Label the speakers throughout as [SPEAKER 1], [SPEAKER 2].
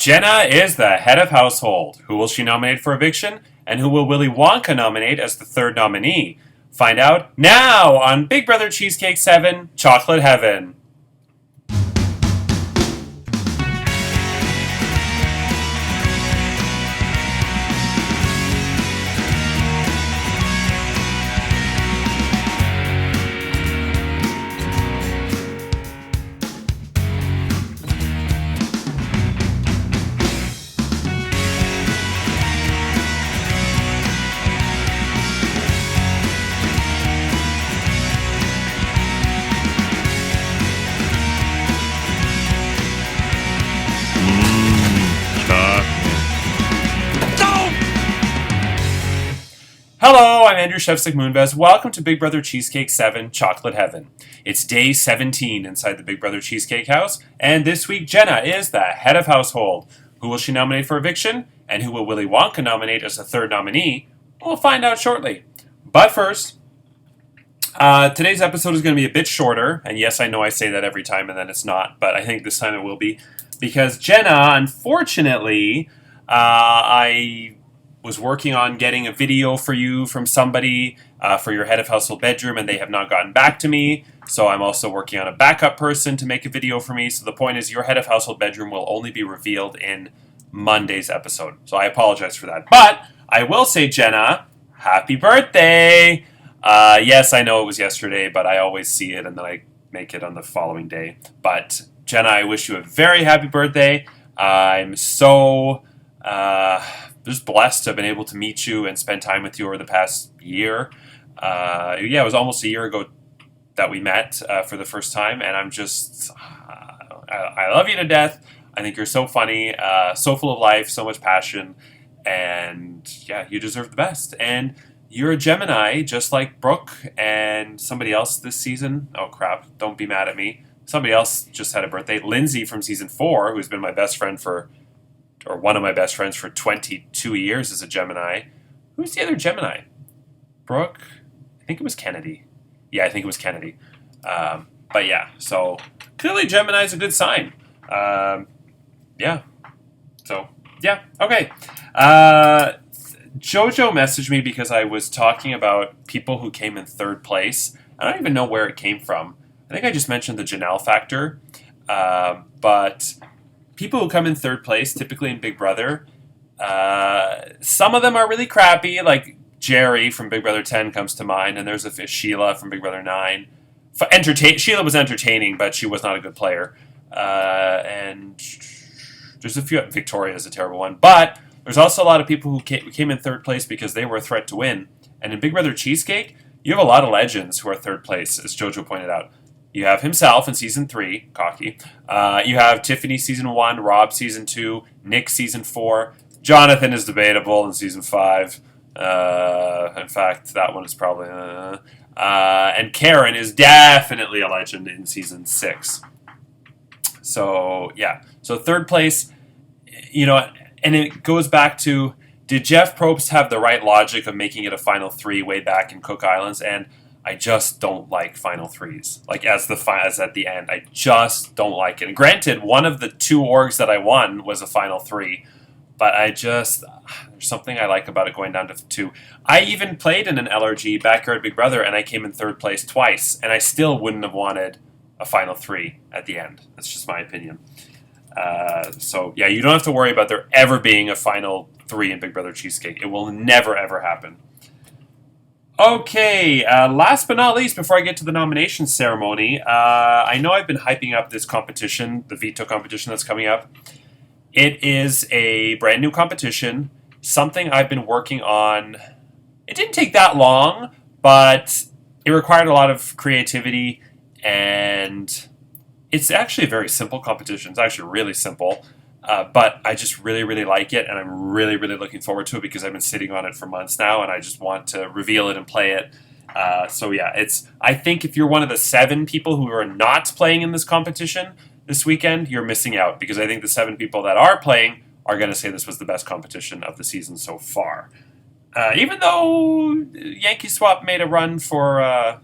[SPEAKER 1] Jenna is the head of household. Who will she nominate for eviction? And who will Willy Wonka nominate as the third nominee? Find out now on Big Brother Cheesecake 7 Chocolate Heaven. Hello, I'm Andrew Shevsik Moonves. Welcome to Big Brother Cheesecake 7 Chocolate Heaven. It's day 17 inside the Big Brother Cheesecake house, and this week Jenna is the head of household. Who will she nominate for eviction, and who will Willy Wonka nominate as the third nominee? We'll find out shortly. But first, today's episode is going to be a bit shorter, and yes, I know I say that every time and then it's not, but I think this time it will be, because Jenna, unfortunately, I was working on getting a video for you from somebody for your head of household bedroom, and they have not gotten back to me. So I'm also working on a backup person to make a video for me. So the point is, your head of household bedroom will only be revealed in Monday's episode. So I apologize for that. But I will say, Jenna, happy birthday! Yes, I know it was yesterday, but I always see it and then I make it on the following day. But Jenna, I wish you a very happy birthday. I'm so just blessed to have been able to meet you and spend time with you over the past year. It was almost a year ago that we met for the first time, and I'm just, I love you to death. I think you're so funny, so full of life, so much passion, and yeah, you deserve the best. And you're a Gemini, just like Brooke and somebody else this season. Oh crap, don't be mad at me. Somebody else just had a birthday. Lindsay from season 4, who's been my best friend or one of my best friends for 22 years, is a Gemini. Who's the other Gemini? Brooke? I think it was Kennedy. Yeah, I think it was Kennedy. But yeah, so clearly Gemini is a good sign. Okay. Jojo messaged me because I was talking about people who came in third place. I don't even know where it came from. I think I just mentioned the Janelle factor. But people who come in third place, typically in Big Brother, some of them are really crappy, like Jerry from Big Brother 10 comes to mind, and there's a Sheila from Big Brother 9. Sheila was entertaining, but she was not a good player. And there's a few. Victoria's a terrible one. But there's also a lot of people who came in third place because they were a threat to win. And in Big Brother Cheesecake, you have a lot of legends who are third place, as Jojo pointed out. You have himself in season 3, cocky. You have Tiffany season 1, Rob season 2, Nick season 4. Jonathan is debatable in season 5. In fact, that one is probably... and Karen is definitely a legend in season 6. So, yeah. So third place, and it goes back to, did Jeff Probst have the right logic of making it a final 3 way back in Cook Islands? And I just don't like final 3s. Like as at the end, I just don't like it. And granted, one of the 2 orgs that I won was a final 3, but there's something I like about it going down to 2. I even played in an LRG Backyard Big Brother, and I came in third place twice, and I still wouldn't have wanted a final 3 at the end. That's just my opinion. So yeah, you don't have to worry about there ever being a final 3 in Big Brother Cheesecake. It will never ever happen. Okay, last but not least, before I get to the nomination ceremony, I know I've been hyping up this competition, the Veto competition that's coming up. It is a brand new competition, something I've been working on. It didn't take that long, but it required a lot of creativity, and it's actually a very simple competition. It's actually really simple. But I just really, really like it, and I'm really, really looking forward to it because I've been sitting on it for months now, and I just want to reveal it and play it. So yeah, I think if you're one of the 7 people who are not playing in this competition this weekend, you're missing out, because I think the 7 people that are playing are going to say this was the best competition of the season so far. Even though Yankee Swap made a run for...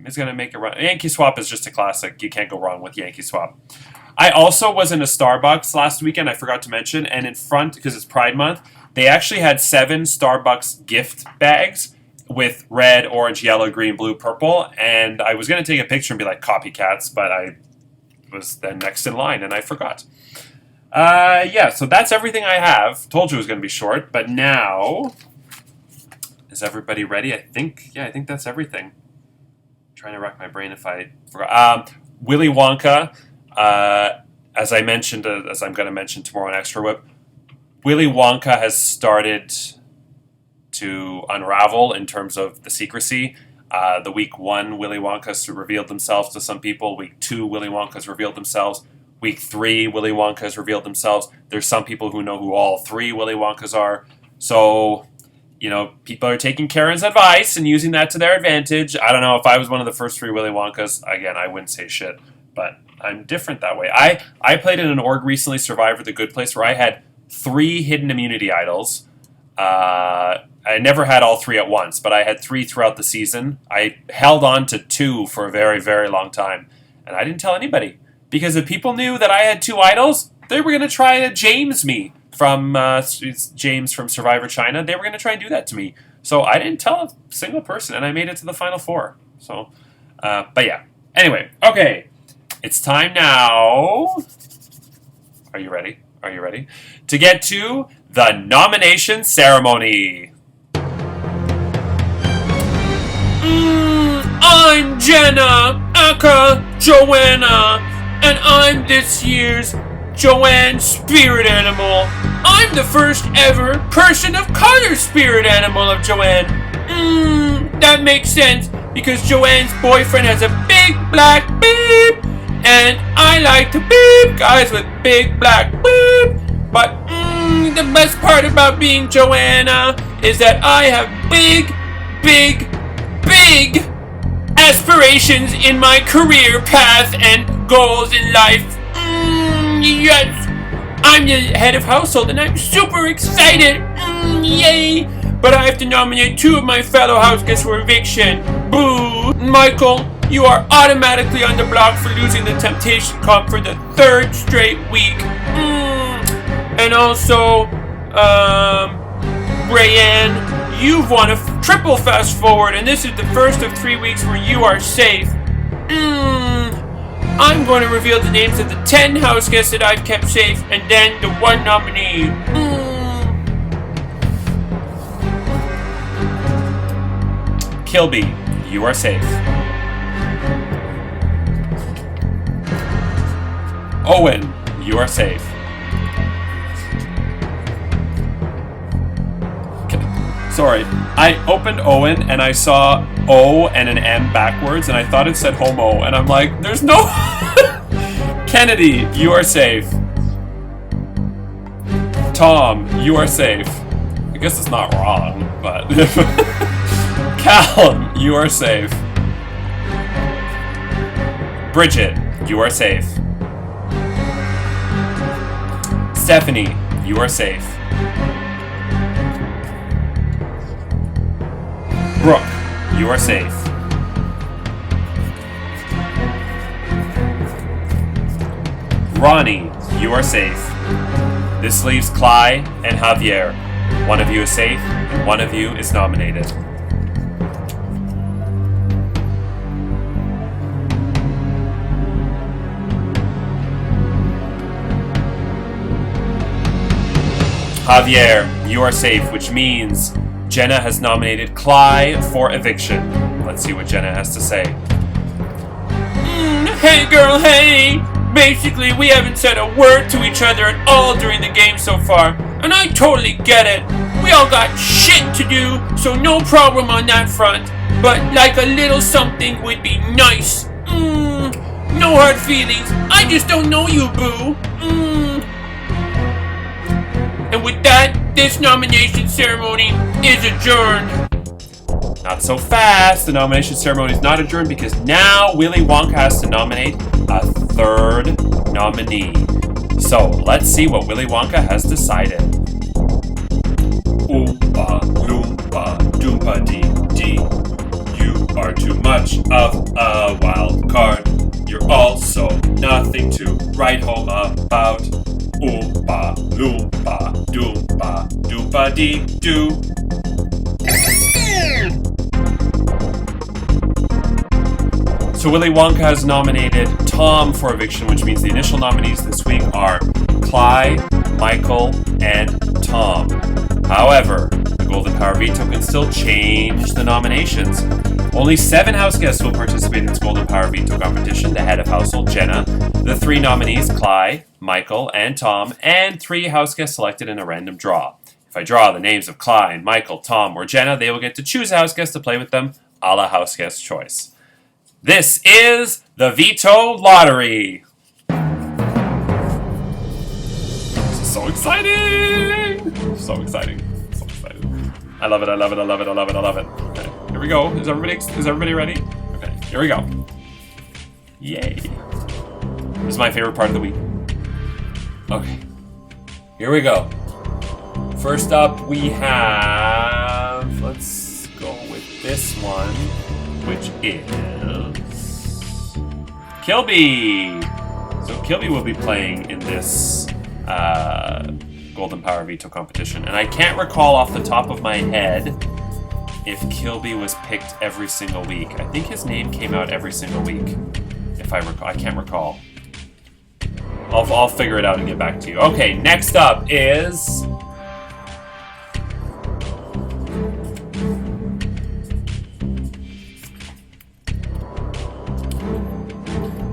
[SPEAKER 1] is going to make a run. Yankee Swap is just a classic. You can't go wrong with Yankee Swap. I also was in a Starbucks last weekend, I forgot to mention, and in front, because it's Pride Month, they actually had 7 Starbucks gift bags with red, orange, yellow, green, blue, purple, and I was going to take a picture and be like, copycats, but I was then next in line, and I forgot. Yeah, so that's everything I have. Told you it was going to be short, but now... Is everybody ready? I think that's everything. I'm trying to rack my brain if I forgot. Willy Wonka, as I mentioned, as I'm going to mention tomorrow on Extra Whip, Willy Wonka has started to unravel in terms of the secrecy. The week 1 Willy Wonkas revealed themselves to some people. Week 2 Willy Wonkas revealed themselves. Week 3 Willy Wonkas revealed themselves. There's some people who know who all 3 Willy Wonkas are. So, you know, people are taking Karen's advice and using that to their advantage. I don't know if I was one of the first 3 Willy Wonkas. Again, I wouldn't say shit, but I'm different that way. I played in an org recently, Survivor the Good Place, where I had 3 hidden immunity idols. I never had all 3 at once, but I had 3 throughout the season. I held on to 2 for a very, very long time, and I didn't tell anybody. Because if people knew that I had 2 idols, they were going to try to James me from James from Survivor China. They were going to try and do that to me. So I didn't tell a single person, and I made it to the final 4. So, but yeah. Anyway, okay. It's time now. Are you ready? Are you ready? To get to the nomination ceremony. I'm Jenna, aka Joanna, and I'm this year's Joanne spirit animal. I'm the first ever person of color spirit animal of Joanne. That makes sense, because Joanne's boyfriend has a big black beep, and I like to beep guys with big black beep. But the best part about being Joanna is that I have big aspirations in my career path and goals in life. Yes, I'm the head of household and I'm super excited. Yay! But I have to nominate 2 of my fellow house guests for eviction. Boo! Michael, you are automatically on the block for losing the Temptation Cup for the 3rd straight week. And also, Rayanne, you've won a triple fast forward, and this is the first of 3 weeks where you are safe. I'm going to reveal the names of the 10 house guests that I've kept safe, and then the 1 nominee. Kilby, you are safe. Owen, you are safe. Sorry, I opened Owen and I saw O and an M backwards and I thought it said homo and I'm like, there's no... Kennedy, you are safe. Tom, you are safe. I guess it's not wrong, but... Callum, you are safe. Bridget, you are safe. Stephanie, you are safe. Brooke, you are safe. Ronnie, you are safe. This leaves Cly and Javier. One of you is safe, and one of you is nominated. Javier, you are safe, which means Jenna has nominated Cly for eviction. Let's see what Jenna has to say. Hey girl, hey! Basically, we haven't said a word to each other at all during the game so far, and I totally get it. We all got shit to do, so no problem on that front, but like a little something would be nice. No hard feelings, I just don't know you, boo. And with that, this nomination ceremony is adjourned. Not so fast. The nomination ceremony is not adjourned because now Willy Wonka has to nominate a 3rd nominee. So let's see what Willy Wonka has decided. Oompa loompa doompa dee dee. You are too much of a wild card. You're also nothing to write home about. Oompa, loompa, doompa, doopa dee doo. So Willy Wonka has nominated Tom for eviction, which means the initial nominees this week are Clyde, Michael, and Tom. However, the Golden Power Veto can still change the nominations. Only 7 house guests will participate in this Golden Power Veto competition: the head of household, Jenna, the 3 nominees, Clyde, Michael, and Tom, and 3 house guests selected in a random draw. If I draw the names of Clyde, Michael, Tom, or Jenna, they will get to choose a house guest to play with them, a la house guest choice. This is the Veto Lottery. This is so exciting! So exciting. So exciting. I love it, I love it, I love it, I love it, I love it. Okay, here we go. Is everybody ready? Okay, here we go. Yay. This is my favorite part of the week. Okay, here we go. First up, we have... Let's go with this one, which is... Kilby! So Kilby will be playing in this Golden Power Veto competition. And I can't recall off the top of my head if Kilby was picked every single week. I think his name came out every single week, if I recall. I can't recall. I'll figure it out and get back to you. Okay, next up is...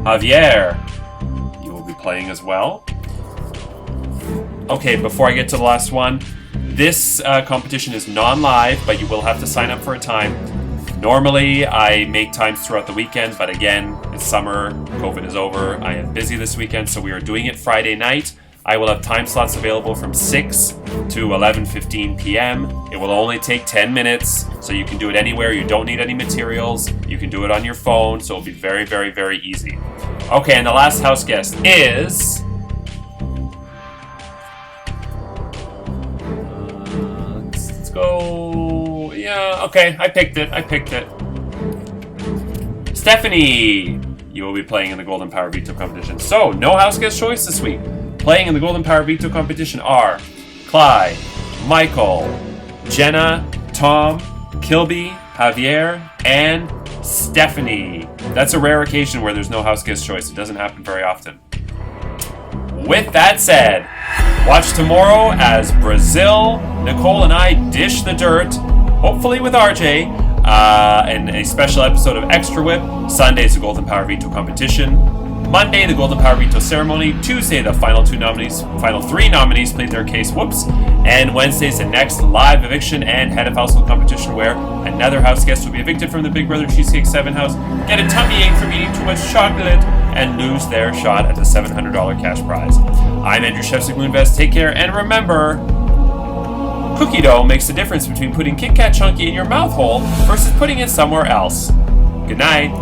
[SPEAKER 1] Javier. You will be playing as well. Okay, before I get to the last one, this competition is non-live, but you will have to sign up for a time. Normally, I make times throughout the weekend, but again, it's summer, COVID is over, I am busy this weekend, so we are doing it Friday night. I will have time slots available from 6 to 11:15 p.m. It will only take 10 minutes, so you can do it anywhere. You don't need any materials. You can do it on your phone, so it'll be very, very, very easy. Okay, and the last house guest is... let's go... Yeah, okay, I picked it. Stephanie! You will be playing in the Golden Power Veto competition. So, no house guest choice this week. Playing in the Golden Power Veto competition are Clyde, Michael, Jenna, Tom, Kilby, Javier, and Stephanie. That's a rare occasion where there's no house guest choice. It doesn't happen very often. With that said, watch tomorrow as Brazil, Nicole, and I dish the dirt, hopefully with RJ, in a special episode of Extra Whip. Sunday's the Golden Power Veto competition. Monday, the Golden Power Veto ceremony. Tuesday, the final 3 nominees plead their case. Whoops. And Wednesday's the next live eviction and head of household competition, where another house guest will be evicted from the Big Brother Cheesecake 7 house, get a tummy ache from eating too much chocolate, and lose their shot at the $700 cash prize. I'm Andrew Chefsick Moonves. Take care, and remember, cookie dough makes the difference between putting Kit Kat Chunky in your mouth hole versus putting it somewhere else. Good night.